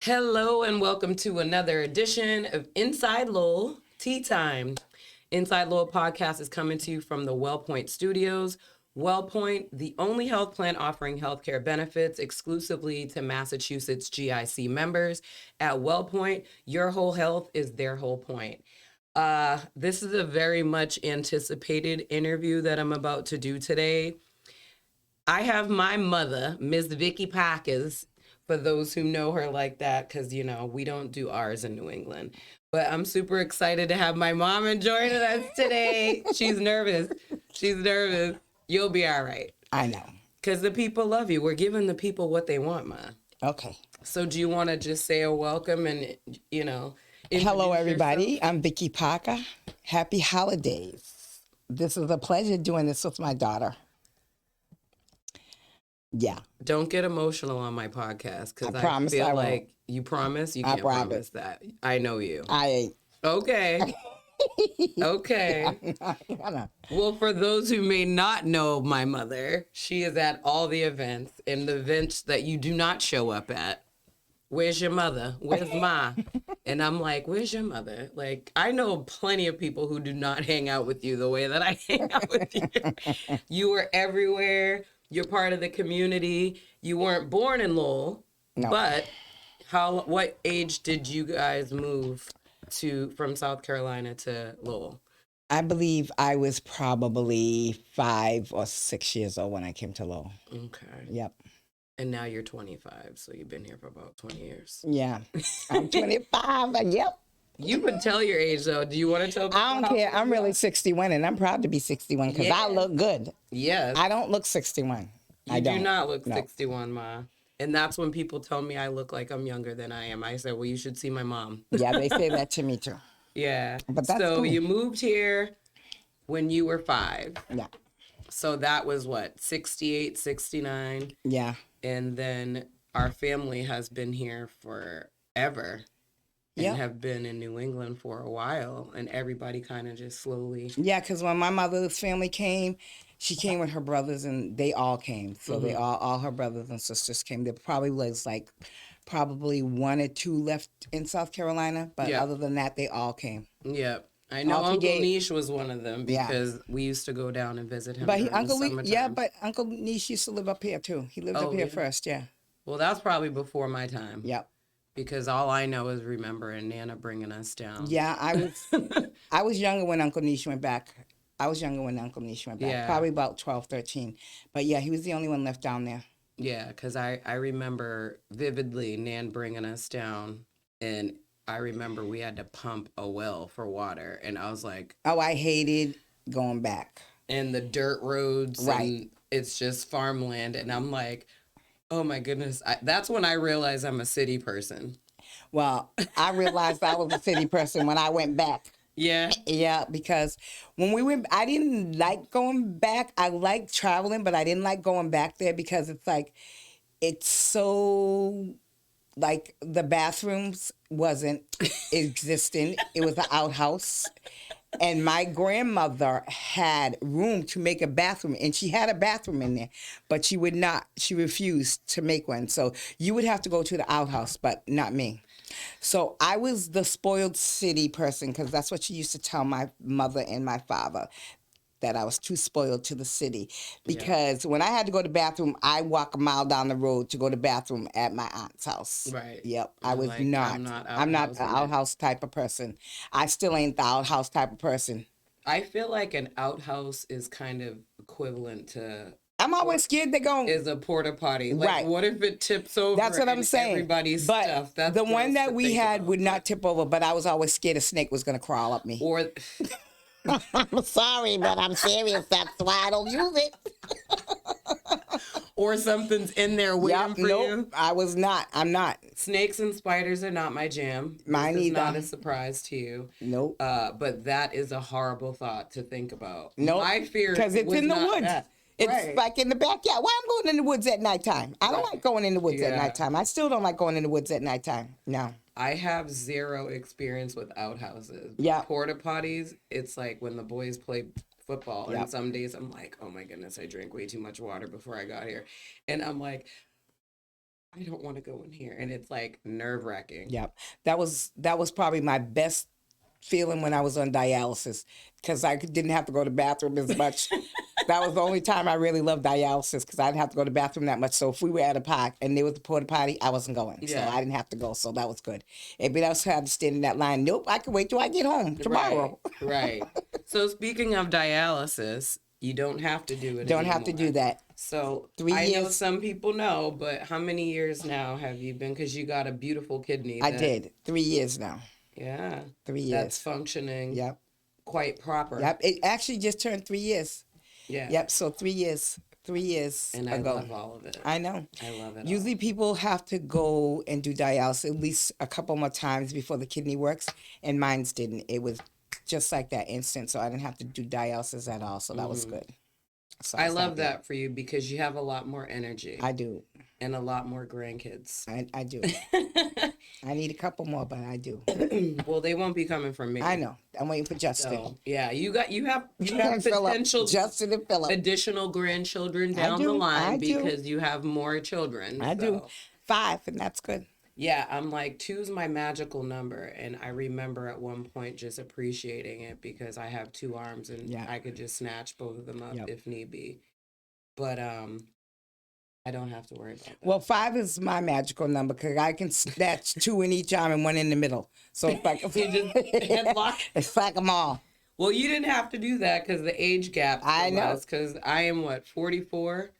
Hello and welcome to another edition of Inside Lowell Tea Time. Inside Lowell podcast is coming to you from the WellPoint Studios. WellPoint, the only health plan offering healthcare benefits exclusively to Massachusetts GIC members. At WellPoint, your whole health is their whole point. This is a very much anticipated interview that I'm about to do today. I have my mother, Miss Vickie Parker, for those who know her like that, because, we don't do ours in New England. But I'm super excited to have my mom joining us today. She's nervous. She's nervous. You'll be all right. I know. Because the people love you. We're giving the people what they want, Ma. Okay. So do you want to just say a welcome and, Hello, everybody. yourself? I'm Vickie Parker. Happy holidays. This is a pleasure doing this with my daughter. Yeah. Don't get emotional on my podcast because I promise feel I won't. like you promise you I can't promise promise. that. I know you. I ain't. Okay. Okay. Well, for those who may not know my mother, she is at all the events, and the events that you do not show up at. Where's your mother? Where's Ma? And I'm like, where's your mother? Like, I know plenty of people who do not hang out with you the way that I hang out with you. You were everywhere. You're part of the community. You weren't born in Lowell, No. but what age did you guys move from South Carolina to Lowell? I believe I was probably 5 or 6 years old when I came to Lowell. Okay. Yep. And now you're 25, so you've been here for about 20 years. Yeah. I'm 25. Yep. You can tell your age, though. Do you want to tell people? I don't care. I'm really 61, and I'm proud to be 61 because I look good. Yes. I don't look 61. You don't. do not look No. 61, Ma. And that's when people tell me I look like I'm younger than I am. I said, well, you should see my mom. Yeah, they say that to me too. Yeah. But that's so cool. you moved here when you were 5. Yeah. So that was what, 68, 69? Yeah. And then our family has been here forever and Yep. have been in New England for a while. And everybody kind of just slowly. Yeah, because when my mother's family came, she came with her brothers, and they all came. So they all her brothers and sisters came. There probably was probably 1 or 2 left in South Carolina, but Yeah. other than that, they all came. Yep. I know Uncle Altogether- Niche was one of them Yeah. because we used to go down and visit him. But during Uncle the Lee, summertime. yeah, but Uncle Niche used to live up here too. He lived up here yeah. first, yeah. Well, that's probably before my time. Yep. Because all I know is remembering Nana bringing us down. Yeah, I was younger when Uncle Niche went back. Yeah. Probably about 12, 13. But yeah, he was the only one left down there. Yeah, because I remember vividly Nan bringing us down, and I remember we had to pump a well for water, and I was like, Oh, I hated going back. and the dirt roads, Right. and it's just farmland, and I'm like, oh my goodness. That's when I realized I'm a city person. Well, I realized I was a city person when I went back. Yeah. Yeah, because when we went, I didn't like going back. I liked traveling, but I didn't like going back there because it's so, like, the bathrooms wasn't existing. It was an outhouse. And my grandmother had room to make a bathroom, and she had a bathroom in there, but she refused to make one. So you would have to go to the outhouse, but not me. So I was the spoiled city person because that's what she used to tell my mother and my father, that I was too spoiled to the city. Because when I had to go to the bathroom, I walk a mile down the road to go to the bathroom at my aunt's house. Right. Yep. I You're was like, not. I'm not an outhousing it. outhouse type of person. I still ain't the outhouse type of person. I feel like an outhouse is kind of equivalent to I'm always scared they're going. is a porta potty. Like, Right. what if it tips over? That's what I'm and saying. Everybody's But stuff. That's the gross one that to we think had about. would not tip over, but I was always scared a snake was going to crawl up me. Or I'm sorry, but I'm serious. That's why I don't use it. or something's in there waiting for nope, you. I was not. I'm not. Snakes and spiders are not my jam. Mine this is either. not a surprise to you. Nope. But that is a horrible thought to think about. Nope. My fear Because it's was in the not woods. that. It's Right. like in the backyard. Why I'm going in the woods at nighttime? I don't Right. like going in the woods at Yeah. nighttime. I still don't like going in the woods at nighttime. No. I have zero experience with outhouses. Yeah. Porta potties, it's like when the boys play football. Yep. And some days I'm like, oh my goodness, I drank way too much water before I got here. And I'm like, I don't want to go in here. And it's like nerve wracking. Yep. That was probably my best feeling when I was on dialysis because I didn't have to go to the bathroom as much. That was the only time I really loved dialysis because I didn't have to go to the bathroom that much. So if we were at a park and there was a porta potty, I wasn't going. So I didn't have to go. So that was good. Everybody else had to stand in that line. Nope, I can wait till I get home tomorrow. Right. So speaking of dialysis, you don't have to do it Don't anymore. have to do that. So 3 years. I know some people know, but how many years now have you been? Because you got a beautiful kidney. I did. 3 years now. Yeah. 3 years. That's functioning. Yep. Quite proper. Yep. It actually just turned 3 years. Yeah. Yep. So 3 years. 3 years and ago. I love all of it. I know. I love it. Usually people have to go and do dialysis at least a couple more times before the kidney works, and mine's didn't. It was just like that instant, so I didn't have to do dialysis at all. So that was good. So I love that for you because you have a lot more energy. I do. And a lot more grandkids. I do. I need a couple more, but I do. Well, they won't be coming from me. I know. I'm waiting for Justin. So, yeah, you have potential Justin and Philip. additional grandchildren down the line because you have more children. I do. 5, and that's good. Yeah, I'm like, 2's my magical number. And I remember at one point just appreciating it because I have 2 arms and I could just snatch both of them up if need be. But I don't have to worry about that. Well, 5 is my magical number because I can snatch 2 in each arm and 1 in the middle. So it's like you just headlock. It's like them all. Well, you didn't have to do that because the age gap. I know. Because I am 44,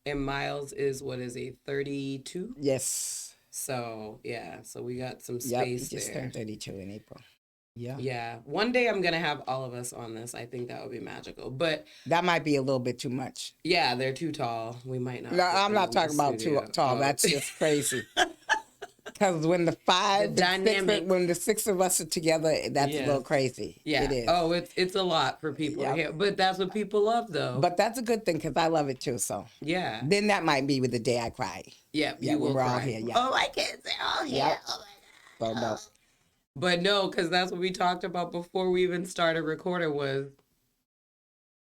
and Miles is 32. Yes. So yeah, so we got some Yep, space he just there. turned 32 in April. Yeah. Yeah. One day I'm gonna have all of us on this. I think that would be magical. But that might be a little bit too much. Yeah, they're too tall. We might not. No, I'm not talking about too tall. That's just crazy. Because when the 5, when the 6 of us are together, that's a little crazy. Yeah. It is. Oh, it's a lot for people to hear. But that's what people love, though. But that's a good thing because I love it too. So yeah. Then that might be with the day I cry. Yeah. Yeah. We're all here. Yeah. Oh, my kids are all here. Yep. Oh my God. So no. But no, because that's what we talked about before we even started recording was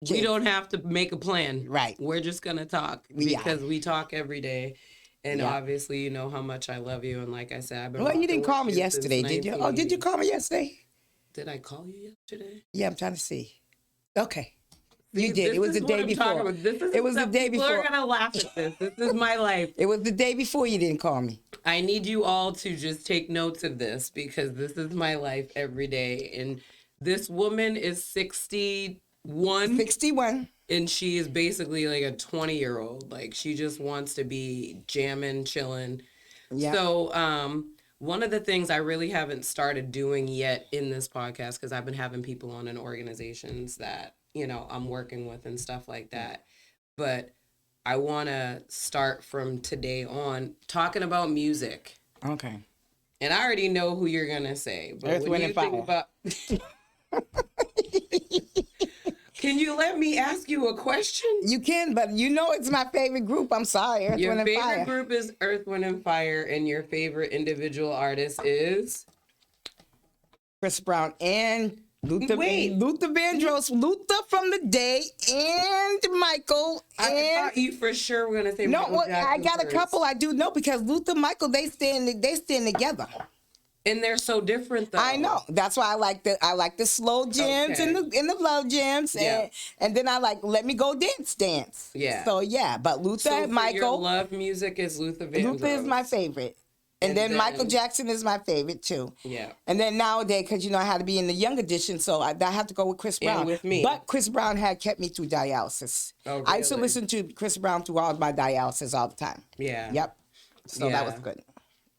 we don't have to make a plan. Right. We're just going to talk because we talk every day. And obviously, you know how much I love you. And like I said, I've been. Well, you didn't call me yesterday, did you? Oh, did you call me yesterday? Did I call you yesterday? Yeah, I'm trying to see. Okay. You did. It was the day before. It was the day before. People are going to laugh at this. This is my life. It was the day before you didn't call me. I need you all to just take notes of this because this is my life every day. And this woman is 61. 61. And she is basically like a 20-year-old. Like, she just wants to be jamming, chilling. Yeah. So, one of the things I really haven't started doing yet in this podcast, because I've been having people on in organizations that, you know, I'm working with and stuff like that. But I want to start from today on talking about music. Okay. And I already know who you're going to say. But Earth, Wind, and Fire. Can you let me ask you a question? You can, but you know it's my favorite group. I'm sorry. Earth, Wind, and Fire. Your favorite group is Earth, Wind, and Fire, and your favorite individual artist is? Chris Brown and Luther Vandross. Luther from the Day and Michael. I thought you for sure were going to say Michael Jackson I got first. a couple I do know because Luther, Michael, they stand together. And they're so different, though. I know. That's why I like the slow jams and the low jams, and then I like Let Me Go Dance. Yeah. So yeah, but Luther, and Michael. Your love music is Luther Vandross. Luther is my favorite, and then Michael Jackson is my favorite too. Yeah. And then nowadays, because you know I had to be in the young edition, so I have to go with Chris Brown. And with me. But Chris Brown had kept me through dialysis. Oh, really? I used to listen to Chris Brown through all my dialysis all the time. Yeah. Yep. So that was good.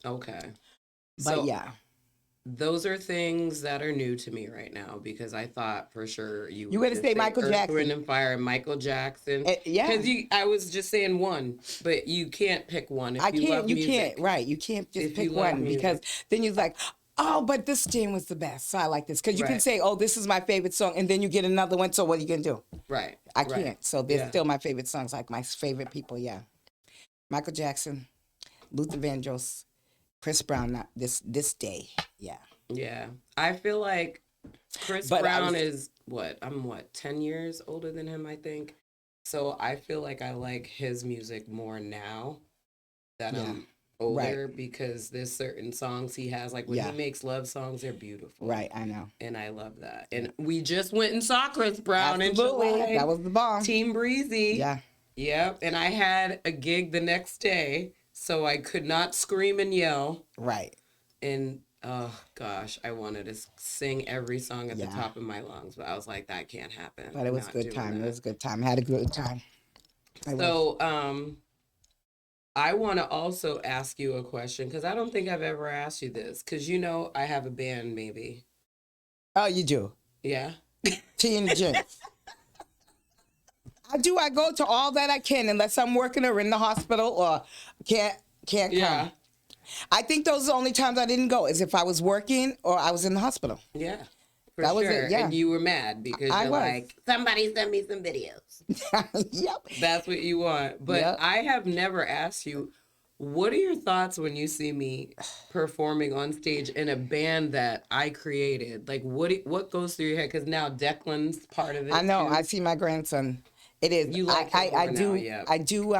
Okay. But yeah. Those are things that are new to me right now because I thought for sure you were going to say Michael Jackson. Earth, Wind, and Fire, Michael Jackson. Yeah. Because I was just saying one, but you can't pick one if you love music. Can't, right. You can't just pick one because then you're like, oh, but this jam was the best. So I like this. Because you can say, oh, this is my favorite song, and then you get another one, so what are you going to do? Right. I can't. So they're still my favorite songs, like my favorite people, Michael Jackson, Luther Vandross, Chris Brown, not this day, Yeah. I feel like Chris Brown is, I'm 10 years older than him, I think. So I feel like I like his music more now that I'm older because there's certain songs he has. Like when he makes love songs, they're beautiful. Right, I know. And I love that. And we just went and saw Chris Brown in Absolutely. July. That was the bomb. Team Breezy. Yeah. Yep. And I had a gig the next day, so I could not scream and yell. Right. And oh gosh, I wanted to sing every song at the top of my lungs, but I was like, that can't happen. But it was a good time. It was a good time. I had a good time. So, I want to also ask you a question because I don't think I've ever asked you this because you know I have a band, maybe. Oh, you do? Yeah. Teen Jinx. I do. I go to all that I can unless I'm working or in the hospital or can't come. I think those are the only times I didn't go is if I was working or I was in the hospital. Yeah. For that sure. was it, yeah. And you were mad because you're like, somebody send me some videos. Yep. That's what you want. But I have never asked you, what are your thoughts when you see me performing on stage in a band that I created? Like, what goes through your head? Because now Declan's part of it. I know. Too. I see my grandson. It is. You like I do. Now, yeah. I do.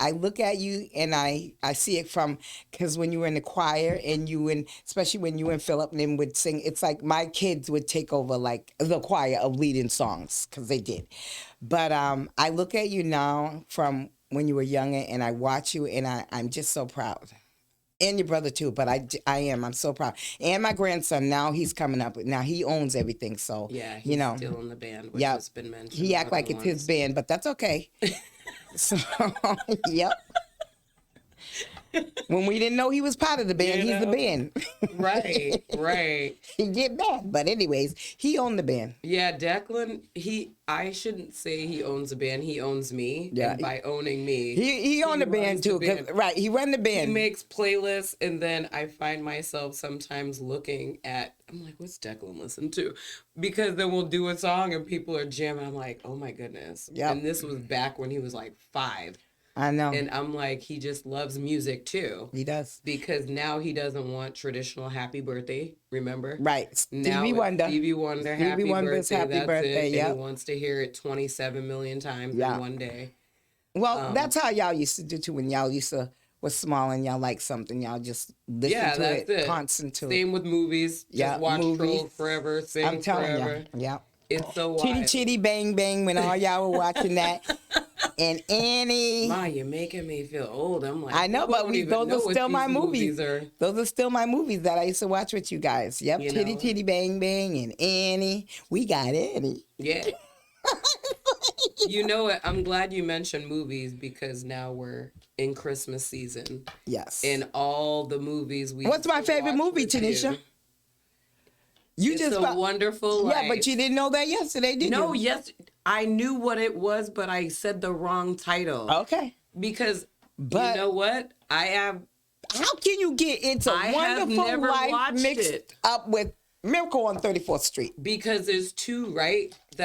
I look at you and I see it from, because when you were in the choir and especially when you and Philip and them would sing, it's like my kids would take over like the choir of leading songs because they did. But I look at you now from when you were younger and I watch you and I'm just so proud. And your brother too, but I am. I'm so proud. And my grandson, now he's coming up. Now he owns everything, so yeah, he's still in the band, which has been mentioned. He act like it's his band, but that's okay. So, yep. When we didn't know he was part of the band, he's the band. Right. He get mad, but anyways, he owned the band. Yeah, Declan, I shouldn't say he owns the band. He owns me. Yeah. And by owning me, he owned the band too. Right, he run the band. He makes playlists, and then I find myself sometimes looking at. I'm like, what's Declan listen to? Because then we'll do a song and people are jamming. I'm like, oh my goodness. Yeah. And this was back when he was like 5. I know. And I'm like, he just loves music too. He does. Because now he doesn't want traditional happy birthday, remember? Right. Stevie Wonder, happy birthday. Yeah. And he wants to hear it 27 million times in one day. Well, that's how y'all used to do too when y'all was small and y'all liked something. Y'all just listen to it, constant to it. Same with movies. Just watch Trolls forever, sing I'm telling forever. you. Yeah. It's so wild. Chitty Chitty Bang Bang when all y'all were watching that. And Annie. Ma, you're making me feel old. I'm like, I know, but those are still my movies. Those are still my movies that I used to watch with you guys. Yep, Chitty Chitty Bang Bang and Annie. We got Annie. Yeah. You know what? I'm glad you mentioned movies because now we're in Christmas season. Yes. And all the movies we. What's my favorite movie, Tenesha? It's a Wonderful Life. Yeah, but you didn't know that yesterday, did you? No, yes. I knew what it was, but I said the wrong title. Okay. Because, you know what? How can you get into Wonderful Life mixed up with Miracle on 34th Street? Because there's two, right? They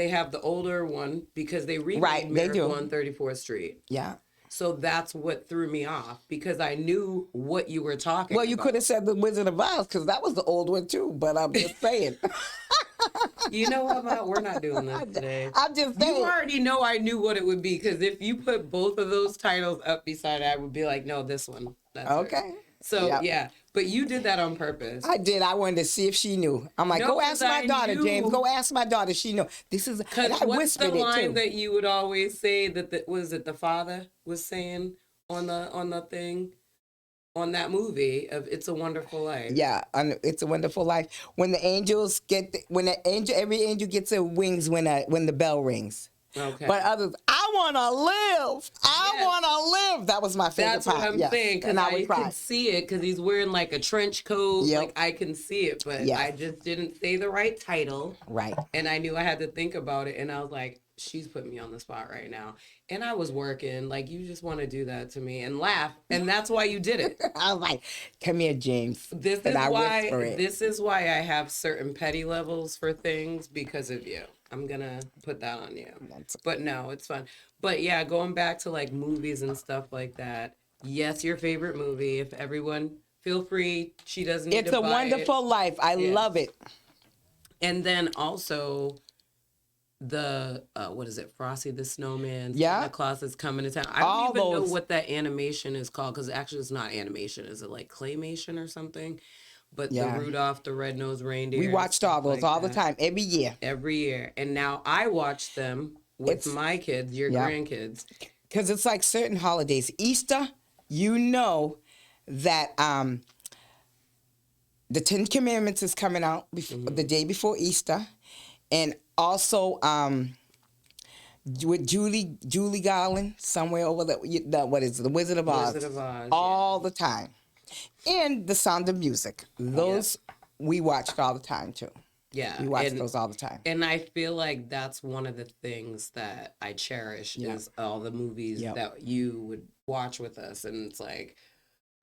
have the older one because they remade Miracle on 34th Street. Yeah. So that's what threw me off because I knew what you were talking about. Well, you could have said The Wizard of Oz because that was the old one too, but I'm just saying. You know what? We're not doing this today. I'm just saying. You already know I knew what it would be because if you put both of those titles up beside it, I would be like, no, this one. That's okay. It. So, yeah. But you did that on purpose. I did. I wanted to see if she knew. I'm like, go ask my daughter, James. Go ask my daughter. She knew. This is. And I whispered it too. What's the line that you would always say that was it the father was saying on the thing, on that movie of It's a Wonderful Life? Yeah, It's a Wonderful Life. When the angels every angel gets their wings when the bell rings. Okay. But others, I want to live. I want to live. That was my favorite part. That's what I'm saying. Because I could see it because he's wearing like a trench coat. Yep. Like I can see it, but I just didn't say the right title. Right. And I knew I had to think about it. And I was like, she's putting me on the spot right now. And I was working. Like, you just want to do that to me and laugh. And that's why you did it. I was like, come here, James. This is why I have certain petty levels for things because of you. I'm going to put that on you. But no, it's fun. But yeah, going back to like movies and stuff like that. Yes, your favorite movie. If everyone, feel free. She doesn't need to buy it. It's a Wonderful Life. I love it. And then also, the what is it, Frosty the Snowman, Yeah. Santa Claus is coming to town. I All don't even know those. what that animation is called, because actually it's not animation. Is it like claymation or something? But the Yeah. Rudolph the Red-Nosed Reindeer. We and watched all stuff those like all the that time, every year. every year, and now I watch them with It's- my kids, your Yeah. grandkids. Because it's like certain holidays. Easter, you know that the Ten Commandments is coming out the day before Easter. And also with Julie Garland, somewhere over the what is it, the Wizard of Oz. Wizard of Oz, all the time. And The Sound of Music. Those we watched all the time too. Yeah, We watched those all the time. And I feel like that's one of the things that I cherish is all the movies that you would watch with us, and it's like,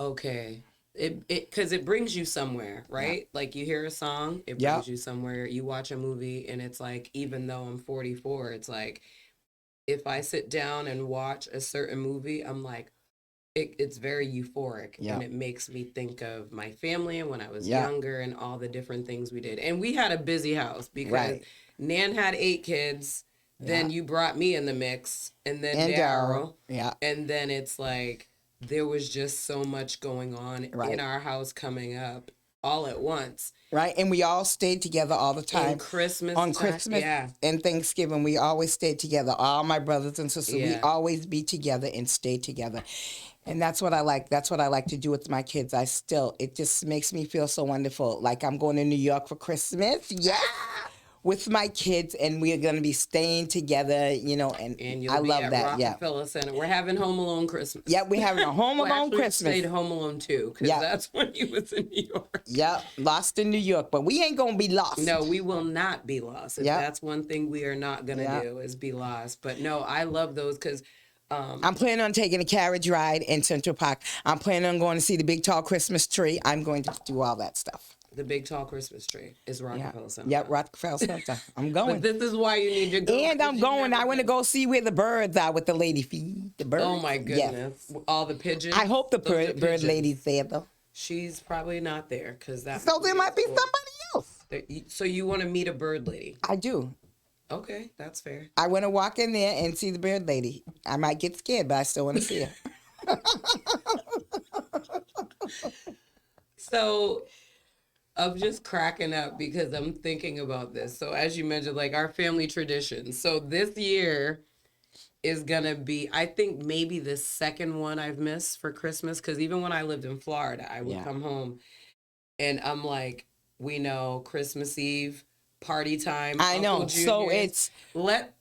okay, it because it brings you somewhere, right? Like you hear a song, it brings you somewhere. You watch a movie, and it's like, even though I'm 44, it's like, if I sit down and watch a certain movie, I'm like, it's very euphoric, and it makes me think of my family and when I was younger and all the different things we did. And we had a busy house because Nan had 8 kids. Then you brought me in the mix, and then Daryl. Yeah. And then it's like there was just so much going on in our house coming up all at once. Right, and we all stayed together all the time. On Christmas and Thanksgiving, we always stayed together. All my brothers and sisters, we always be together and stay together. And that's what I like. That's what I like to do with my kids. It just makes me feel so wonderful. Like I'm going to New York for Christmas, with my kids, and we're going to be staying together, and I love that. Rockefeller Center. We're having Home Alone Christmas. Yep, we're having a Home Alone Christmas. We stayed Home Alone 2, because that's when he was in New York. Yep, lost in New York, but we ain't going to be lost. No, we will not be lost. That's one thing we are not going to do, is be lost. But no, I love those because... I'm planning on taking a carriage ride in Central Park. I'm planning on going to see the big tall Christmas tree. I'm going to do all that stuff. The big tall Christmas tree is Rockefeller Center. Yep, Rockefeller Center. I'm going. But this is why you need to go. And I'm going. I want to go see where the birds are with the lady feed the birds. Oh my goodness! All the pigeons. I hope the bird lady's there though. She's probably not there because that. So there might be somebody else. So you want to meet a bird lady? I do. Okay, that's fair. I want to walk in there and see the bird lady. I might get scared, but I still want to see her. So I'm just cracking up because I'm thinking about this. So as you mentioned, like our family traditions. So this year is going to be, I think, maybe the second one I've missed for Christmas. Because even when I lived in Florida, I would come home and I'm like, we know Christmas Eve, party time. I know. Uncle So Junior's. it's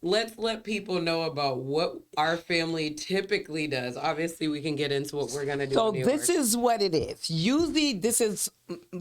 let's let people know about what our family typically does. Obviously, we can get into what we're gonna do. so. In New This York. is what it is. Usually, this is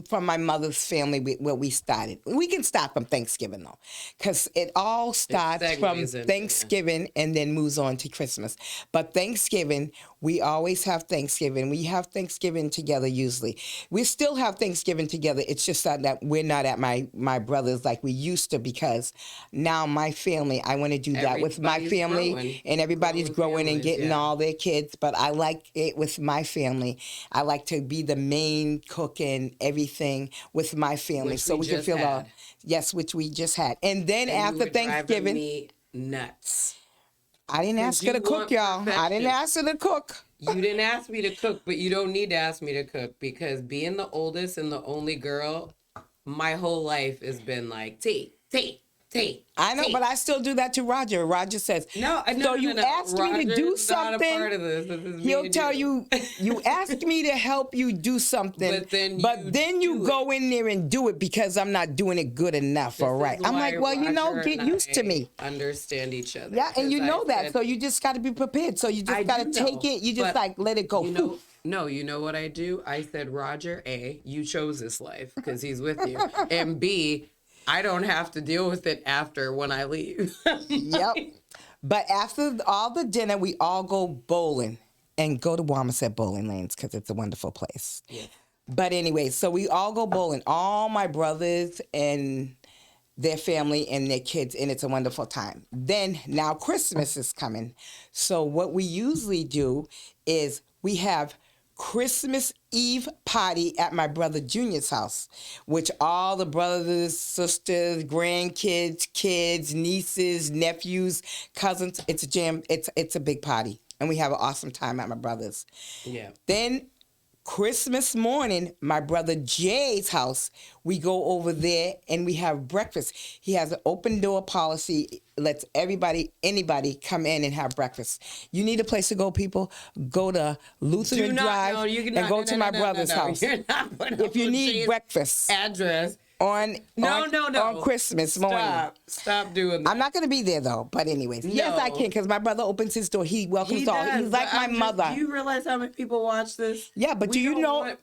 from my mother's family where we started. We can start from Thanksgiving though, because it all starts from segues into, Thanksgiving and then moves on to Christmas. But Thanksgiving, we always have Thanksgiving. We have Thanksgiving together usually. We still have Thanksgiving together. It's just that we're not at my brother's like we used to, because now my family, I want to do that with my family, growing. and everybody's growing and Families, getting all their kids. But I like it with my family. I like to be the main cook and everything with my family, Which so we we can just feel had. which we just had. And then And you after were driving Thanksgiving, me nuts. I didn't ask her to you cook, want y'all. I perfection. didn't ask her to cook. You didn't ask me to cook, but you don't need to ask me to cook, because being the oldest and the only girl, my whole life has been like tea. I know, but I still do that to Roger. Roger says, No, so you asked me to do Roger's not a something. part of this. This is me He'll and tell you, you asked me to help you do something, but then you do go in there and do it because I'm not doing it good enough. All right. I'm like, well, get used to me. Understand each other. Yeah, and you know that. So you just got to be prepared. So you just got to take it. You just let it go. No, you know what I do? I said, Roger, A, you chose this life because he's with you. And B, I don't have to deal with it after when I leave. Yep. But after all the dinner, we all go bowling and go to Wamaset Bowling Lanes because it's a wonderful place. Yeah. But anyway, so we all go bowling. All my brothers and their family and their kids, and it's a wonderful time. Then now Christmas is coming. So what we usually do is we have Christmas Eve party at my brother Junior's house, which all the brothers, sisters, grandkids, kids, nieces, nephews, cousins. It's a jam. It's a big party, and we have an awesome time at my brother's. Yeah. Then Christmas morning, my brother Jay's house, we go over there and we have breakfast. He has an open door policy, lets anybody come in and have breakfast. You need a place to go, people? Go to Lutheran Drive and go to my brother's house. You're not putting If you need breakfast address on Christmas morning. Stop doing that. I'm not going to be there, though. But anyways, yes, I can, because my brother opens his door. He welcomes all. He's like my mother. Do you realize how many people watch this? Yeah, but do you know,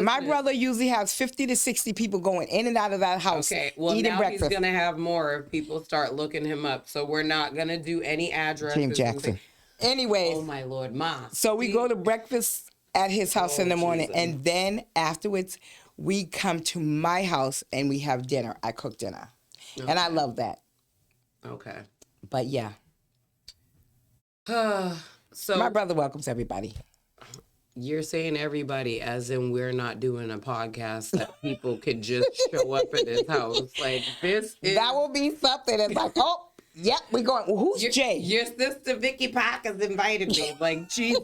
my brother usually has 50 to 60 people going in and out of that house eating breakfast. He's going to have more if people start looking him up. So we're not going to do any addresses. James Jackson. Anyways. Oh, my Lord. Ma. So we go to breakfast at his house in the morning. Jesus. And then afterwards, we come to my house and we have dinner. I cook dinner. Okay. And I love that. Okay. But yeah. So my brother welcomes everybody. You're saying everybody as in we're not doing a podcast that people could just show up at his house. Like this is... That will be something that's like, oh, yep, we're going. Well, who's Jay? Your sister Vickie Parker's invited me. Like, jeez,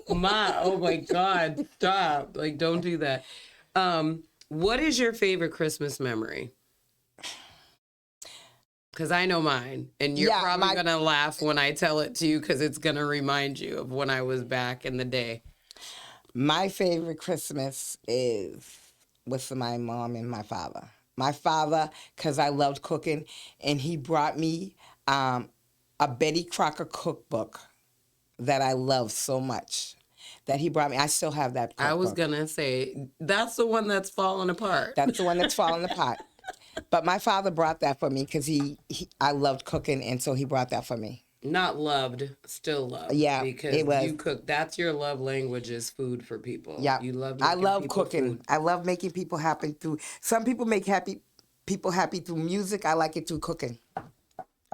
oh my God, stop. Like, don't do that. What is your favorite Christmas memory? Because I know mine, and you're probably going to laugh when I tell it to you because it's going to remind you of when I was back in the day. My favorite Christmas is with my mom and my father. My father, because I loved cooking, and he brought me a Betty Crocker cookbook that I love so much. That he brought me. I still have that cookbook. I was going to say, that's the one that's falling apart. That's the one that's falling apart. But my father brought that for me because I loved cooking, and so he brought that for me. Not loved, still loved. Yeah, because it was. You cook. That's your love language is food for people. Yeah, you love. I love cooking. Food. I love making people happy through. Some people make people happy through music. I like it through cooking.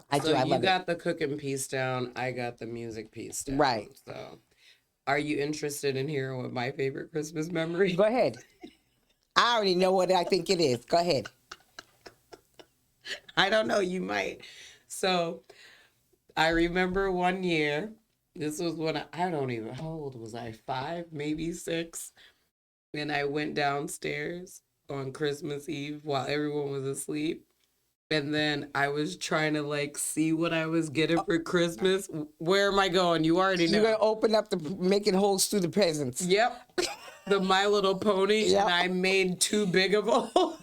I do. I love it. You got the cooking piece down. I got the music piece down. Right. So, are you interested in hearing what my favorite Christmas memory? Go ahead. I already know what I think it is. Go ahead. I don't know. You might. So, I remember one year. This was when I don't even. How old was I? 5, maybe 6. And I went downstairs on Christmas Eve while everyone was asleep. And then I was trying to like see what I was getting for Christmas. Where am I going? You already know. You're going to open up making holes through the presents. Yep. The My Little Pony. Yep. And I made too big of a hole.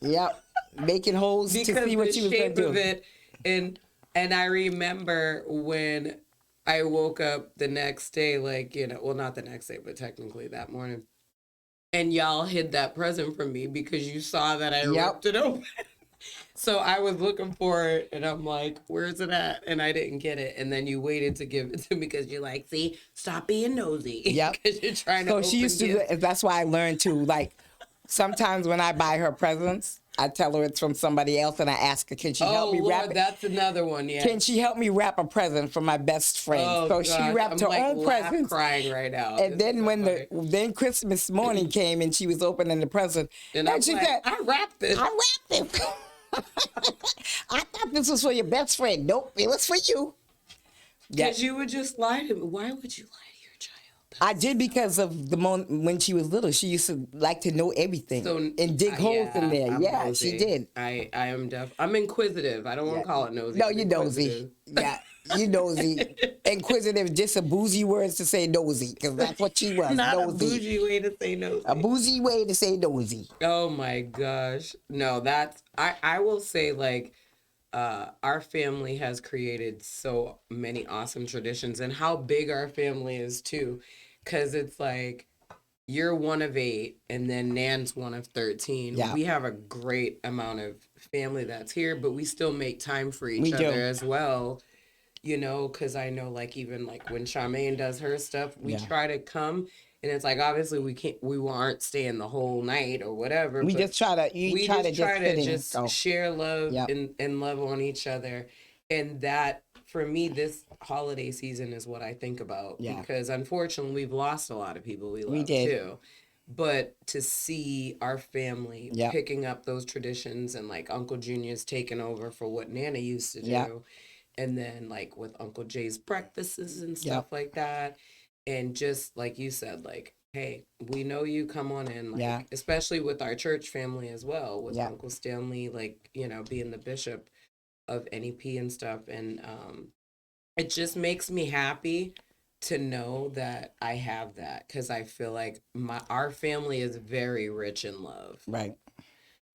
Yep. Making holes to see what you was going to do. Of it, and I remember when I woke up the next day, like, well, not the next day, but technically that morning. And y'all hid that present from me because you saw that I ripped it open. So I was looking for it, and I'm like, where's it at? And I didn't get it. And then you waited to give it to me because you're like, see, stop being nosy. Yep. Because you're trying to open she used to, that's why I learned to, like, sometimes when I buy her presents, I tell her it's from somebody else, and I ask her, can she help me wrap it? That's another one, yeah. Can she help me wrap a present for my best friend? So she wrapped her own present. Crying right now. And then then Christmas morning came, and she was opening the present, and she said, I wrapped this. I wrapped it. I thought this was for your best friend. Nope, it was for you. Because you would just lie to me. Why would you lie to your child? I did because of the moment when she was little. She used to like to know everything and dig holes in there. Yeah, nosy. She did. I am I'm inquisitive. I don't want to call it nosy. No, you're nosy. Yeah, you nosy. Inquisitive, just a bougie word to say nosy, because that's what she was. Not nosy. A bougie way to say nosy. A bougie way to say nosy. Oh my gosh. No, that's I will say, like, our family has created so many awesome traditions, and how big our family is too, because it's like you're one of 8 and then Nan's one of 13. Yeah. We have a great amount of family that's here, but we still make time for each other as well, because I know, like, even like when Charmaine does her stuff, we try to come. And it's like, obviously we aren't staying the whole night or whatever. We just try to share love and love on each other. And that for me, this holiday season is what I think about. Yeah. Because unfortunately, we've lost a lot of people we love did. too. But to see our family Yep. picking up those traditions and like Uncle Junior's taking over for what Nana used to do. Yep. And then like with Uncle Jay's breakfasts and stuff Yep. like that. And just like you said, like, hey, we know you, come on in. Like, Yeah. especially with our church family as well, with Yeah. Uncle Stanley, like, you know, being the bishop of NEP and stuff. And it just makes me happy to know that I have that, because I feel like our family is very rich in love. Right.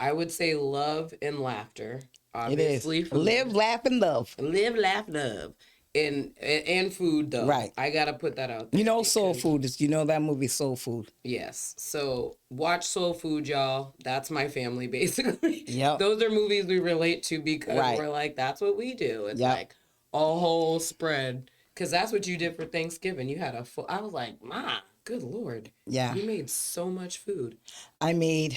I would say love and laughter. It is. Obviously, food. Live, laugh, and love. Live, laugh, love. And food, though. Right. I got to put that out there. You know, Soul because- Food is, you know that movie Soul Food? Yes. So watch Soul Food, y'all. That's my family, basically. Yep. Those are movies we relate to because Right. we're like, that's what we do. It's Yep. like a whole spread. Because that's what you did for Thanksgiving. You had a full... I was like, Ma, good Lord. Yeah. You made so much food. I made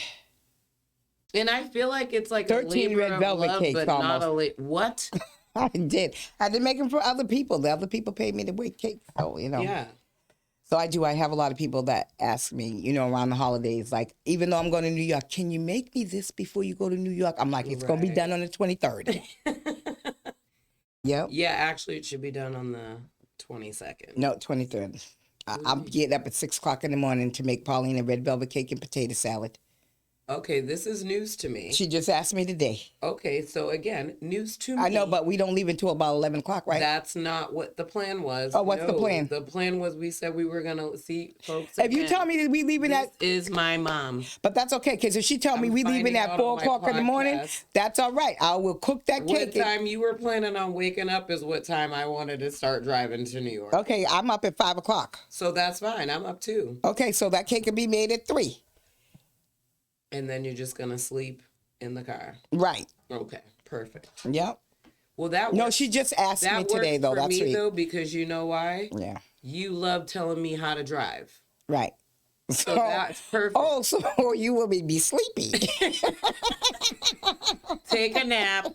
And I feel like it's like 13 a labor red of velvet love, cakes but not almost. a... What? I did. I did make them for other people. The other people paid me to bake cake. So, you know. Yeah. So I do. I have a lot of people that ask me, you know, around the holidays, like, even though I'm going to New York, can you make me this before you go to New York? I'm like, it's going to be Right. done on the 23rd. Yep. Yeah, actually, it should be done on the 22nd. No, 23rd. I'm getting up at 6 o'clock in the morning to make Pauline a red velvet cake and potato salad. Okay, this is news to me. She just asked me today. Okay, so again, news to me. I know, but we don't leave until about 11 o'clock, right? That's not what the plan was. Oh, what's the plan? The plan was we said we were going to see folks If you again. tell me that we leaving This at, is my mom. but that's okay, because if she tell me I'm we leaving finding at out 4 on my o'clock in the morning, podcast. that's all right. I will cook that What cake. time you were planning on waking up is what time I wanted to start driving to New York. Okay, I'm up at 5 o'clock. So that's fine. I'm up too. Okay, so that cake can be made at 3. And then you're just going to sleep in the car. Right. Okay, perfect. Yep. Well, that No, works. she just asked me That today, works though. for That's me, sweet. though, because you know why? Yeah. You love telling me how to drive. Right. So that's perfect. Oh, so you will be sleepy. Take a nap.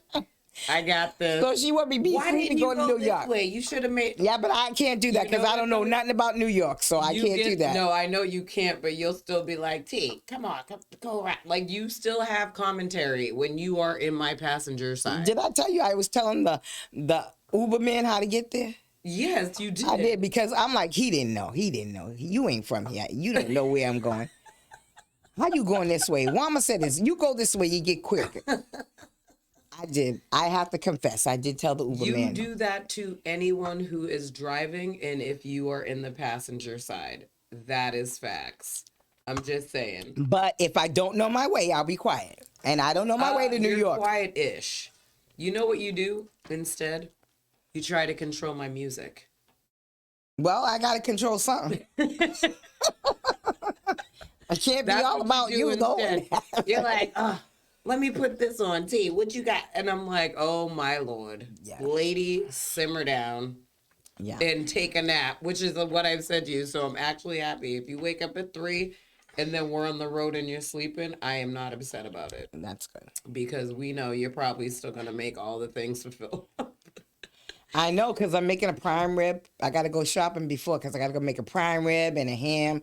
I got this. So she will be Why sleepy didn't you going go to New this York. way? You should have made... Yeah, but I can't do that You know because I don't know what? nothing about New York, so I You can't do that. No, I know you can't, but you'll still be like, T, come on, go around. Like, you still have commentary when you are in my passenger side. Did I tell you I was telling the Uber man how to get there? Yes, you did. I did, because I'm like, he didn't know. He didn't know. You ain't from here. You don't know where I'm going. How you going this way? Wama said this. You go this way, you get quicker. I did. I have to confess. I did tell the Uber You man. do that to anyone who is driving, and if you are in the passenger side, that is facts. I'm just saying. But if I don't know my way, I'll be quiet. And I don't know my way to New You're York. quiet-ish. You know what you do instead? You try to control my music. Well, I got to control something. I can't be That's all what about do you, though. instead. You're like, let me put this on. T, what you got? And I'm like, oh my Lord. Yeah. Lady, simmer down Yeah. and take a nap, which is what I've said to you. So I'm actually happy. If you wake up at 3 and then we're on the road and you're sleeping, I am not upset about it. That's good. Because we know you're probably still going to make all the things fulfill. I know, because I'm making a prime rib. I got to go shopping before, because I got to go make a prime rib and a ham,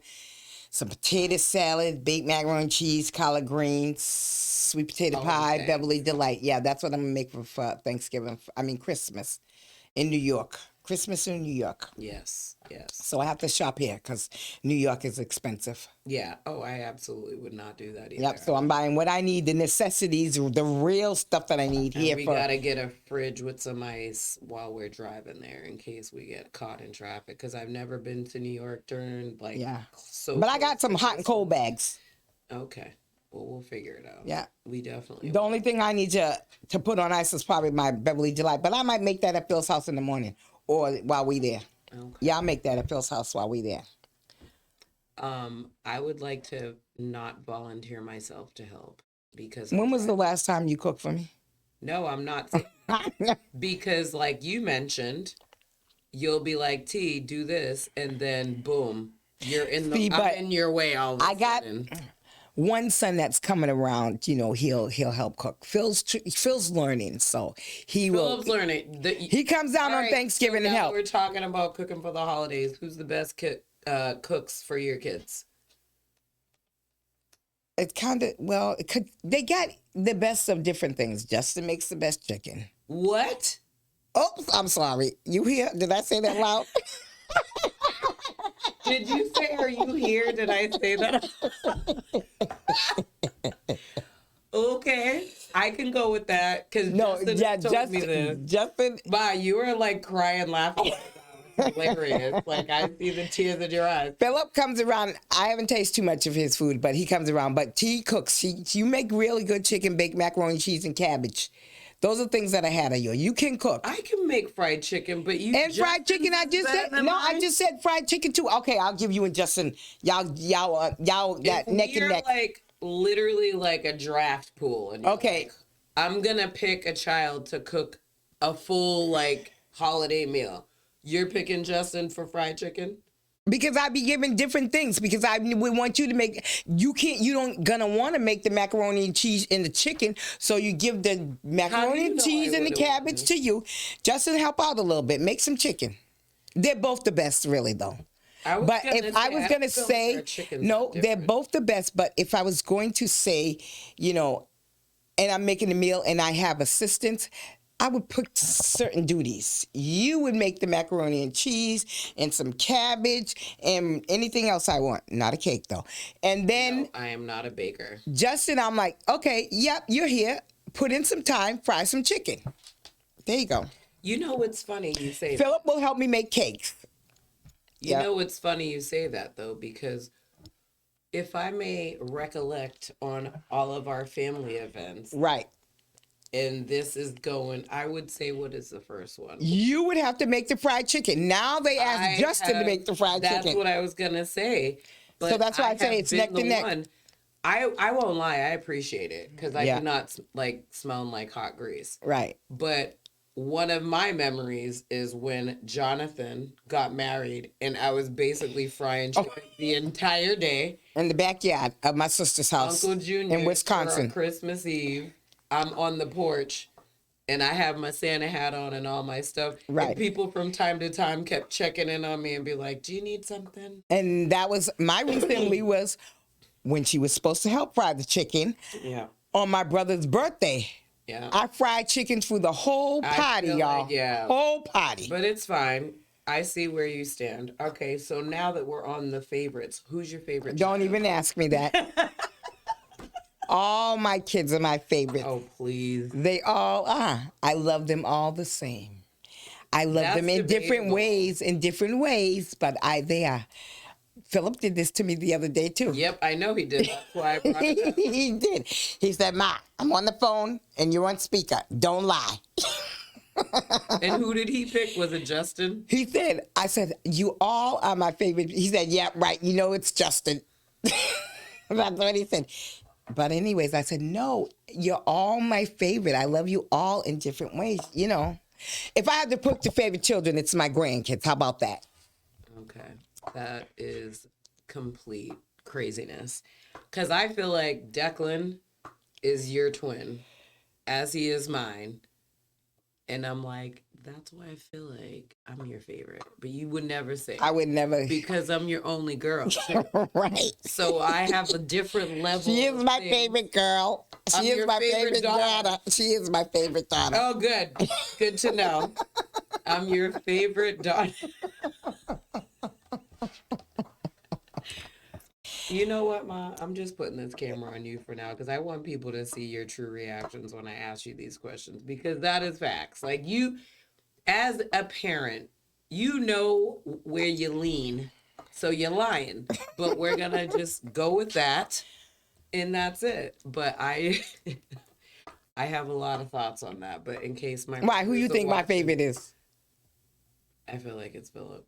some potato salad, baked macaroni and cheese, collard greens, sweet potato pie, okay. Beverly Delight. Yeah, that's what I'm going to make for Thanksgiving. Christmas in New York. Christmas in New York. Yes. So I have to shop here, because New York is expensive. Yeah. Oh, I absolutely would not do that either. Yep, so I'm buying what I need, the necessities, the real stuff that I need And here we for. gotta get a fridge with some ice while we're driving there in case we get caught in traffic. Because I've never been to New York during Yeah. so. But I got some hot and cold bags. Okay, well we'll figure it out. Yeah. We definitely. The only thing I need to put on ice is probably my Beverly Delight, but I might make that at Phil's house in the morning or while we there. Okay. Yeah, I'll make that at Phil's house while we there. I would like to not volunteer myself to help because. When was the last time you cooked for me? No, I'm not. Because like you mentioned, you'll be like, T, do this, and then boom, you're in the. See, I'm but in your way all of a I got- sudden. one son that's coming around, he'll help cook. Phil's learning, so he Philip's will. learning. He comes down on Thanksgiving and help. We're talking about cooking for the holidays. Who's the best cooks for your kids? It's kind of, they got the best of different things. Justin makes the best chicken. What? Oops, I'm sorry. You hear? Did I say that loud? Did you say, are you here? Did I say that? Okay, I can go with that. Because Justin told me this. Justin. Wow, you were like crying, laughing. Hilarious. Like, I see the tears in your eyes. Philip comes around. I haven't tasted too much of his food, but he comes around. But he cooks. You make really good chicken, baked macaroni, cheese, and cabbage. Those are things that I had of you. You can cook. I can make fried chicken, but you and fried chicken. I just said no. I just said fried chicken too. Okay, I'll give you and Justin. Y'all got neck and neck. Like literally like a draft pool. And okay, like, I'm gonna pick a child to cook a full like holiday meal. You're picking Justin for fried chicken? Because I be giving different things. Because we want you to make. You don't gonna want to make the macaroni and cheese and the chicken. So you give the macaroni and cheese and the cabbage to you. Justin, help out a little bit. Make some chicken. They're both the best, really, though. But if I was gonna say no, they're both the best. But if I was going to say, and I'm making a meal and I have assistants, I would put certain duties. You would make the macaroni and cheese and some cabbage and anything else I want. Not a cake, though. And then... No, I am not a baker. Justin, I'm like, okay, yep, you're here. Put in some time, fry some chicken. There you go. You know what's funny you say that? Philip will help me make cakes. You know what's funny you say that, though, because if I may recollect on all of our family events... Right. And this is going, I would say, what is the first one? You would have to make the fried chicken. Now they asked Justin to make the fried chicken. That's what I was going to say. But so that's why I say it's neck to neck. I won't lie. I appreciate it because I do not like smelling like hot grease. Right. But one of my memories is when Jonathan got married and I was basically frying chicken the entire day. In the backyard of my sister's house. Uncle Junior in Wisconsin. For Christmas Eve. I'm on the porch and I have my Santa hat on and all my stuff. Right. And people from time to time kept checking in on me and be like, do you need something? And that was, my recently was when she was supposed to help fry the chicken on my brother's birthday. Yeah. I fried chicken through the whole party, y'all. Like, whole party. But it's fine. I see where you stand. Okay, so now that we're on the favorites, who's your favorite? Don't even ask me that. All my kids are my favorite. Oh, please. They all are. I love them all the same. I love them in different ways, but they are. Philip did this to me the other day, too. Yep, I know he did. That's why I brought it up. He did. He said, Ma, I'm on the phone and you're on speaker. Don't lie. And who did he pick? Was it Justin? He said, I said, you all are my favorite. He said, yeah, right. You know it's Justin. That's what he said. But anyways, I said, no, you're all my favorite. I love you all in different ways, If I had to pick the favorite children, it's my grandkids. How about that? Okay. That is complete craziness. Because I feel like Declan is your twin, as he is mine. And I'm like, that's why I feel like I'm your favorite. But you would never say. I would never. Because I'm your only girl. Right. So I have a different level. She is my favorite girl. She is my favorite daughter. She is my favorite daughter. Oh, good. Good to know. I'm your favorite daughter. You know what, Ma? I'm just putting this camera on you for now because I want people to see your true reactions when I ask you these questions because that is facts. Like you, as a parent, you know where you lean, so you're lying. But we're gonna just go with that, and that's it. But I have a lot of thoughts on that. But in case my who you think my favorite is? I feel like it's Philip.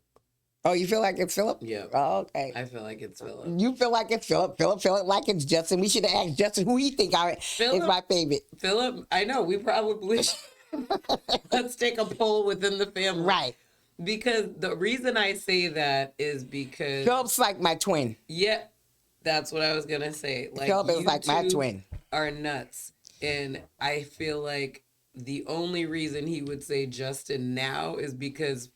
Oh, you feel like it's Philip? Yeah. Oh, okay. I feel like it's Philip. You feel like it's Philip. Philip feel like it's Justin. We should have asked Justin who he think is my favorite. Philip, I know. We probably should. Let's take a poll within the family. Right. Because the reason I say that is because... Philip's like my twin. Yeah. That's what I was gonna say. Like, Philip is you like my two twin. are nuts, and I feel like the only reason he would say Justin now is because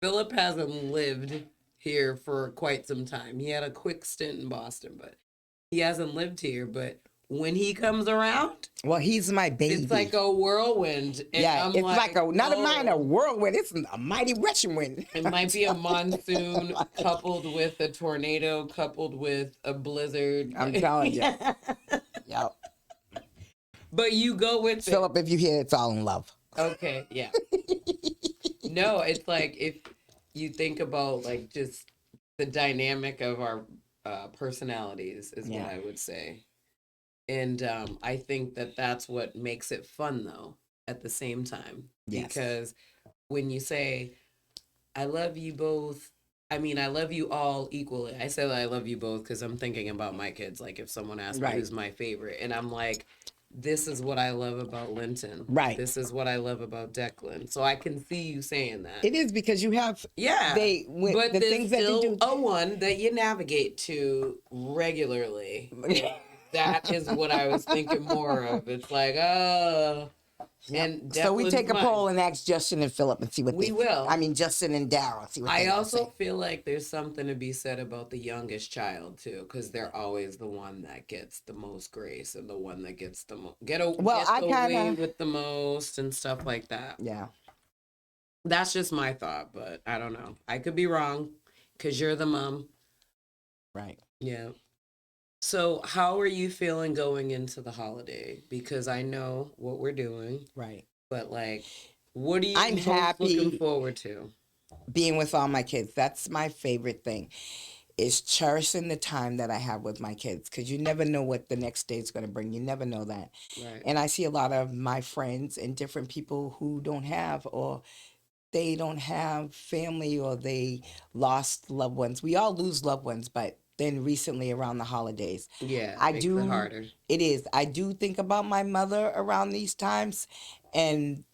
Philip hasn't lived here for quite some time. He had a quick stint in Boston, but he hasn't lived here. But when he comes around, Well, he's my baby. it's like a whirlwind. And yeah, I'm it's like a not a oh, minor whirlwind. It's a mighty rushing wind. it might be a monsoon coupled with a tornado, coupled with a blizzard. I'm telling you. Yep. But you go with it. Philip, if you hear it's all in love. Okay, yeah. No, it's like if you think about like just the dynamic of our personalities is what I would say. And I think that that's what makes it fun though at the same time. Yes. Because when you say, I love you both, I mean, I love you all equally. I say that I love you both because I'm thinking about my kids. Like if someone asks me who's my favorite and I'm like, this is what I love about Linton. Right. This is what I love about Declan. So I can see you saying that. It is because you have but the there's things that still they do. a one that you navigate to regularly. That is what I was thinking more of. It's like, oh. And so we take a mine. poll and ask Justin and Philip and see what We will. I mean, Justin and Daryl. See what I they have to also say. feel like there's something to be said about the youngest child too, because they're always the one that gets the most grace and the one that gets the most gets away with the most and stuff like that. Yeah, that's just my thought, but I don't know. I could be wrong, because you're the mom. right. Yeah. So how are you feeling going into the holiday? Because I know what we're doing. Right. But like, what are you I'm happy looking forward to? Being with all my kids. That's my favorite thing, is cherishing the time that I have with my kids, because you never know what the next day is going to bring. You never know that. Right. And I see a lot of my friends and different people who don't have, or they don't have family, or they lost loved ones. We all lose loved ones, but then recently around the holidays. Yeah, I makes do. It harder. It is. I do think about my mother around these times, and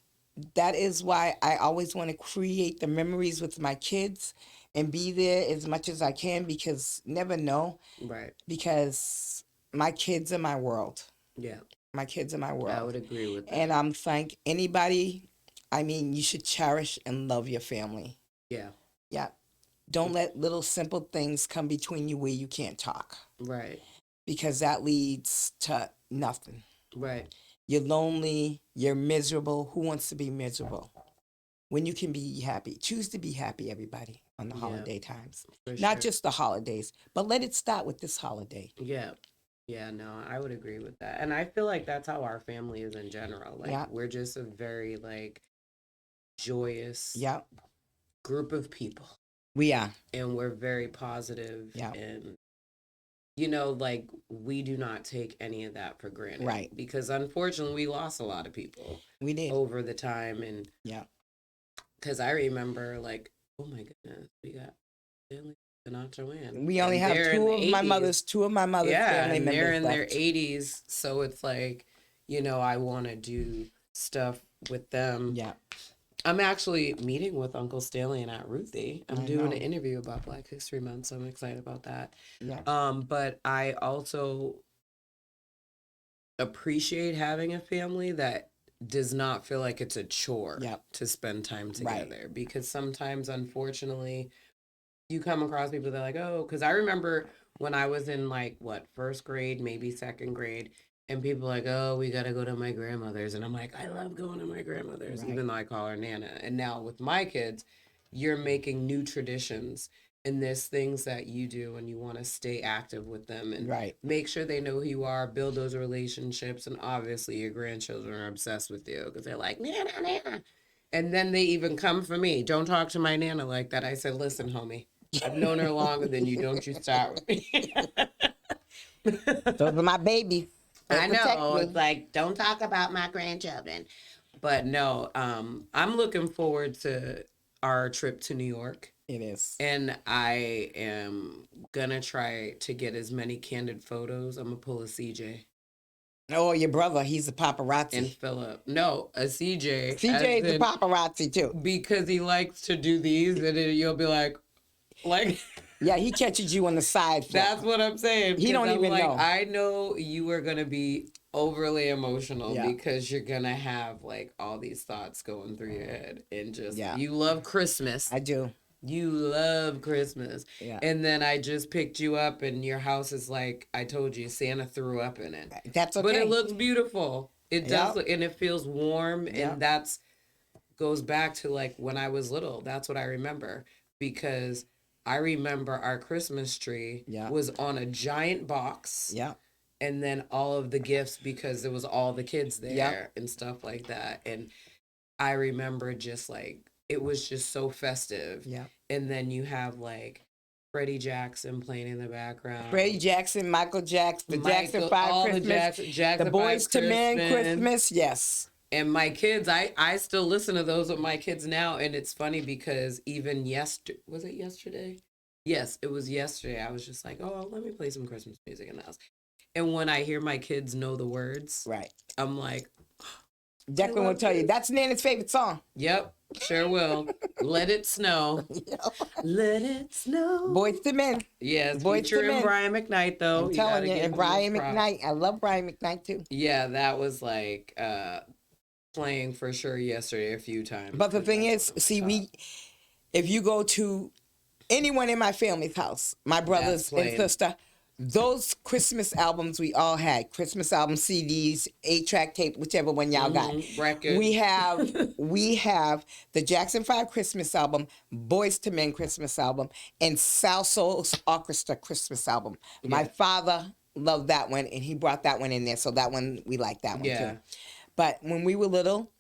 that is why I always want to create the memories with my kids and be there as much as I can, because never know. Right. Because my kids are my world. Yeah. My kids are my world. I would agree with that. And I'm like anybody, I mean, you should cherish and love your family. Yeah. Yeah. Don't let little simple things come between you where you can't talk. Right. Because that leads to nothing. Right. You're lonely. You're miserable. Who wants to be miserable? When you can be happy. Choose to be happy, everybody, on the holiday times. Not just the holidays, but let it start with this holiday. Yeah. Yeah, no, I would agree with that. And I feel like that's how our family is in general. Like, we're just a very, like, joyous group of people. We are. And we're very positive. Yeah. And, you know, like, we do not take any of that for granted. Right. Because, unfortunately, we lost a lot of people. We did. Over the time. And, yeah. Because I remember, like, oh, my goodness, we got Tenesha in. We only have two of my mother's family members they're in left. their 80s. So it's like, you know, I want to do stuff with them. Yeah. I'm actually meeting with Uncle Stanley and Aunt Ruthie. I'm doing an interview about Black History Month, so I'm excited about that. Yeah. But I also appreciate having a family that does not feel like it's a chore to spend time together. Right. Because sometimes, unfortunately, you come across people that are like, oh, because I remember when I was in like, first grade, maybe second grade, and people are like, oh, we got to go to my grandmother's. And I'm like, I love going to my grandmother's, even though I call her Nana. And now with my kids, you're making new traditions. And there's things that you do and you want to stay active with them and make sure they know who you are, build those relationships. And obviously your grandchildren are obsessed with you because they're like, Nana, Nana. And then they even come for me. Don't talk to my Nana like that. I said, listen, homie, I've known her longer than you. Don't you start with me. Those are my babies. I know. It's like, don't talk about my grandchildren. But no, I'm looking forward to our trip to New York. It is. And I am going to try to get as many candid photos. I'm going to pull a CJ. Oh, your brother, he's a paparazzi. And Philip. No, a CJ. CJ is a paparazzi too. Because he likes to do these and then you'll be like. Yeah, he catches you on the side. That's what I'm saying. He don't even know. I know you are going to be overly emotional Yeah. because you're going to have like all these thoughts going through your head and just, Yeah. you love Christmas. I do. You love Christmas. Yeah. And then I just picked you up and your house is like, I told you, Santa threw up in it. That's okay. But it looks beautiful. It does Yep. look, and it feels warm. Yep. And that's goes back to like when I was little. That's what I remember. Because I remember our Christmas tree was on a giant box. Yeah. And then all of the gifts because there was all the kids there and stuff like that. And I remember just like, it was just so festive. Yeah. And then you have like Freddie Jackson playing in the background. Freddie Jackson, Michael Jackson, the Jackson 5 Christmas, the Boys to Men Christmas, yes. And my kids, I still listen to those with my kids now. And it's funny because even was it yesterday? Yes, it was yesterday. I was just like, oh, let me play some Christmas music in the house. And when I hear my kids know the words, right, I'm like, Declan will tell you, that's Nana's favorite song. Yep, sure will. Let It Snow. Let It Snow. Boys to Men. Yes, Boys featuring Brian McKnight, though. I'm telling you, and Brian McKnight. I love Brian McKnight, too. Yeah, that was like playing for sure yesterday a few times. But the thing is, see, if you go to anyone in my family's house, my brothers and sister, those Christmas albums we all had, Christmas album CDs, 8-track tape, whichever one y'all got. Records. We have the Jackson 5 Christmas album, Boys to Men Christmas album, and Salso's Orchestra Christmas album. Yeah. My father loved that one, and he brought that one in there, so that one, we like that one too. But when we were little,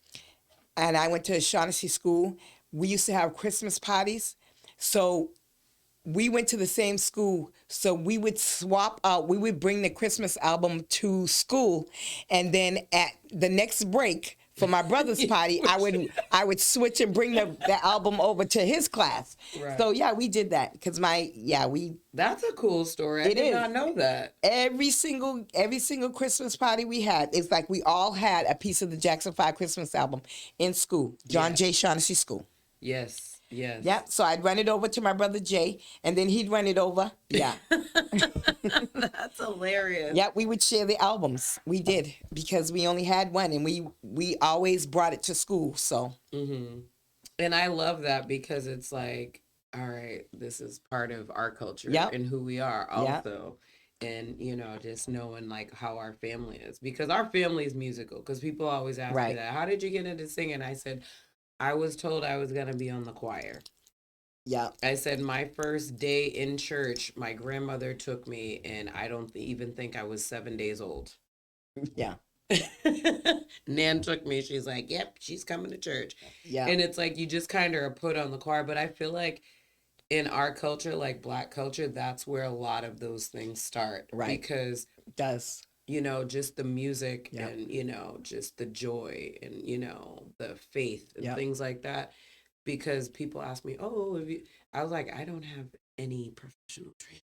and I went to Shaughnessy School, we used to have Christmas parties, so we went to the same school, so we would swap out. We would bring the Christmas album to school, and then at the next break for my brother's party, I would switch and bring the album over to his class. Right. So yeah, we did that because That's a cool story. I did not know that. Every single Christmas party we had, it's like we all had a piece of the Jackson 5 Christmas album in school, John J. Shaughnessy School. Yes. Yes. Yeah. So I'd run it over to my brother Jay, and then he'd run it over. Yeah. That's hilarious. Yeah, we would share the albums. We did because we only had one, and we always brought it to school. So. Mm-hmm. And I love that because it's like, all right, this is part of our culture and who we are also. Yep. And, just knowing like how our family is, because our family is musical, because people always ask me that, how did you get into singing? I said, I was told I was going to be on the choir. Yeah. I said my first day in church, my grandmother took me, and I don't even think I was 7 days old. Yeah. Nan took me. She's like, yep, she's coming to church. Yeah. And it's like you just kind of are put on the choir. But I feel like in our culture, like Black culture, that's where a lot of those things start. Right. Because it does. Just the music and, just the joy and, the faith and things like that. Because people ask me, I was like, I don't have any professional training.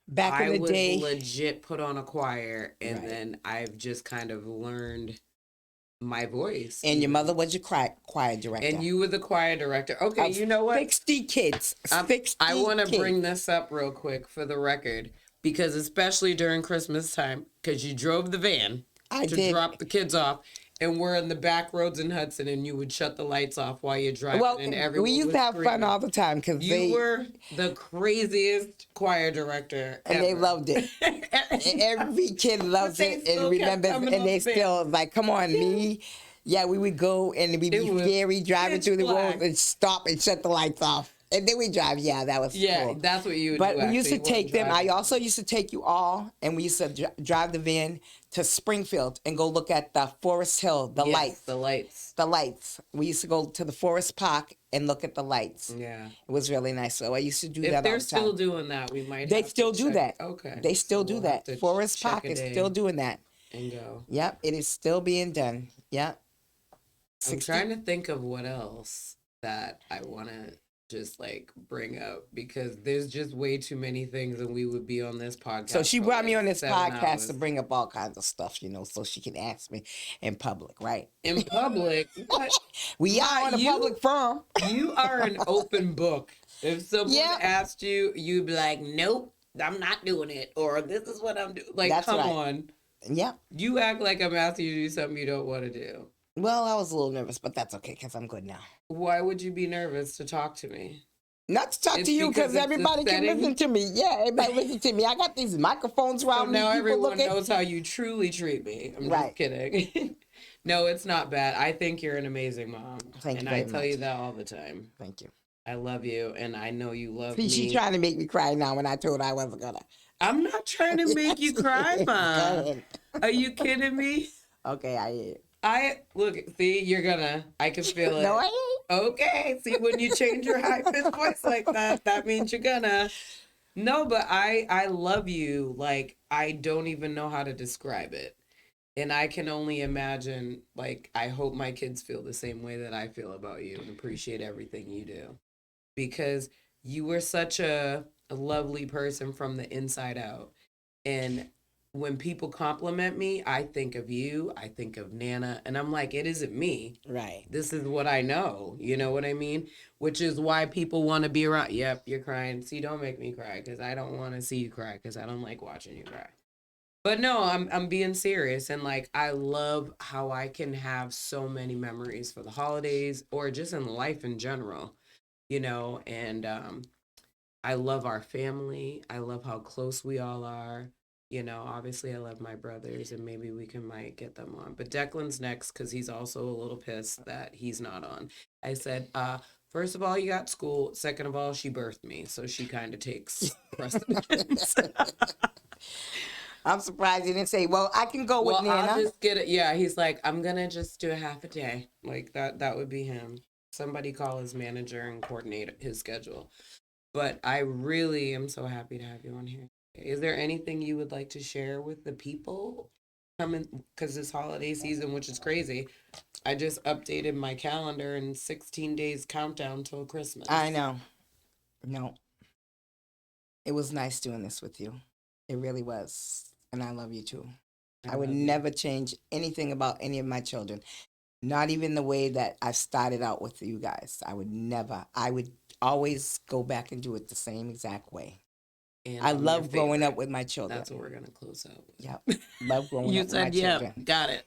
Back in the day, I was legit put on a choir, and then I've just kind of learned my voice. And your mother was your choir director. And you were the choir director. Okay, you know what? 60 kids. 60 I want to bring this up real quick for the record. Because especially during Christmas time, because you drove the van to drop the kids off, and we're in the back roads in Hudson, and you would shut the lights off while you're driving, and everyone we used to have fun all the time because you were the craziest choir director, and they loved it. Every kid loves it and remembers, and they still like, come on, me. Yeah, we would go and we'd be scary driving through the roads and stop and shut the lights off. And then we drive. Yeah, that was cool. That's what you would do. But we used to take them. I also used to take you all, and we used to drive the van to Springfield and go look at the Forest Hill, the lights. The lights. The lights. We used to go to the Forest Park and look at the lights. Yeah. It was really nice. So I used to do that all the time. If they're still doing that, we might They still do that. Okay. They still do that. Forest Park is still doing that. And go. Yep, it is still being done. Yep. I'm trying to think of what else that I want to just like bring up because there's just way too many things and we would be on this podcast. So she for, brought like, me on this 7 podcast hours. to bring up all kinds of stuff, so she can ask me in public, right? In public. What? We are on a public forum. You are an open book. If someone Yep. asked you, you'd be like, nope, I'm not doing it. Or this is what I'm doing. Like, That's come right. on. Yeah. You act like I'm asking you to do something you don't want to do. Well, I was a little nervous, but that's okay because I'm good now. Why would you be nervous to talk to me? Not to talk It's to you because because it's everybody the can setting? listen to me. Yeah, everybody listen to me. I got these microphones So around me. now People everyone looking. knows how you truly treat me. I'm Right. just kidding. No, it's not bad. I think you're an amazing mom. Thank you and very I tell much. you that all the time. Thank you. I love you, and I know you love See, me. she's trying to make me cry now when I told her I wasn't gonna. I'm not trying to make you cry, Go Mom. ahead. Are you kidding me? Okay, I am. Look, see, I can feel it. No, I ain't. Okay, see, when you change your high-pitched voice like that means you're gonna. No, but I love you. Like, I don't even know how to describe it. And I can only imagine, like, I hope my kids feel the same way that I feel about you and appreciate everything you do. Because you were such a lovely person from the inside out. And when people compliment me, I think of you, I think of Nana, and I'm like, it isn't me. Right. This is what I know. You know what I mean? Which is why people want to be around. Yep, you're crying. See, don't make me cry because I don't want to see you cry because I don't like watching you cry. But no, I'm being serious, and like I love how I can have so many memories for the holidays or just in life in general, and I love our family. I love how close we all are. Obviously I love my brothers and maybe might get them on. But Declan's next because he's also a little pissed that he's not on. I said, first of all, you got school. Second of all, she birthed me, so she kind of takes precedence. I'm surprised he didn't say, well, I can go with Nana. I'll just get it. Yeah, he's like, I'm going to just do a half a day. Like, that would be him. Somebody call his manager and coordinate his schedule. But I really am so happy to have you on here. Is there anything you would like to share with the people coming? Because this holiday season, which is crazy, I just updated my calendar and 16 days countdown till Christmas. I know. No. It was nice doing this with you. It really was. And I love you too. I would never change anything about any of my children. Not even the way that I started out with you guys. I would never. I would always go back and do it the same exact way. And I love growing up with my children. That's what we're going to close out with. Yep. Love growing up with my children. Got it.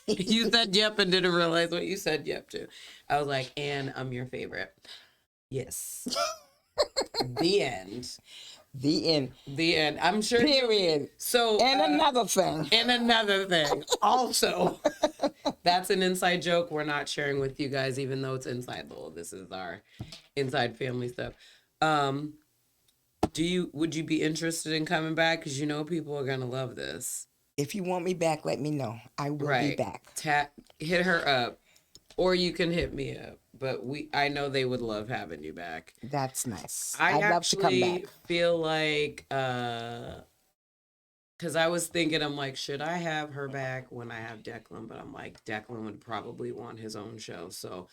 You said yep and didn't realize what you said yep to. I was like, and I'm your favorite. Yes. The end. The end. The end. I'm sure. Period. So. And another thing. And another thing. Also, that's an inside joke we're not sharing with you guys, even though it's inside Lowell. This is our inside family stuff. Would you be interested in coming back? Because people are gonna love this. If you want me back, let me know. I will be back. Hit her up, or you can hit me up. But I know they would love having you back. That's nice. I'd love to come back. Feel like, because I was thinking, I'm like, should I have her back when I have Declan? But I'm like, Declan would probably want his own show, so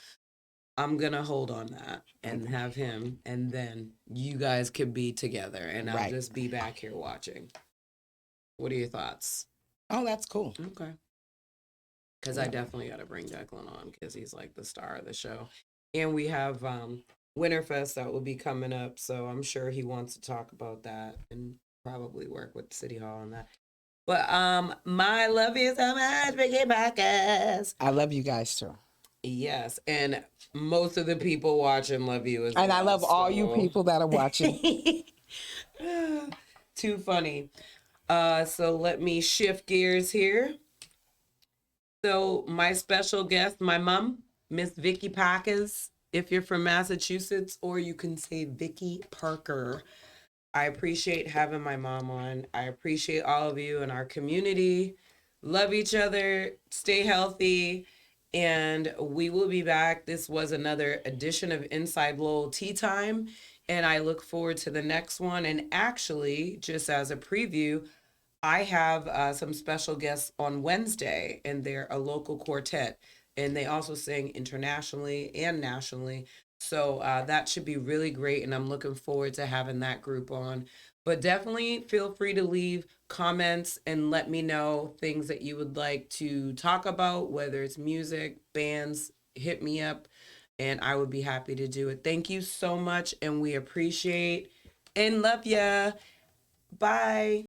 I'm gonna hold on that and have him, and then you guys could be together, and I'll just be back here watching. What are your thoughts? Oh, that's cool. Okay. Because I definitely got to bring Declan on because he's like the star of the show. And we have Winterfest that will be coming up. So I'm sure he wants to talk about that and probably work with City Hall on that. But my love you so much, Vickie Parker. I love you guys too. Yes. And most of the people watching love you as well. And I love all you people that are watching. Too funny. So let me shift gears here. So my special guest, my mom, Miss Vickie Parker, if you're from Massachusetts, or you can say Vickie Parker. I appreciate having my mom on. I appreciate all of you in our community. Love each other. Stay healthy. And we will be back. This was another edition of Inside Lowell Tea Time. And I look forward to the next one. And actually, just as a preview, I have some special guests on Wednesday, and they're a local quartet, and they also sing internationally and nationally. So that should be really great, and I'm looking forward to having that group on. But definitely feel free to leave comments and let me know things that you would like to talk about, whether it's music, bands, hit me up, and I would be happy to do it. Thank you so much, and we appreciate and love ya. Bye.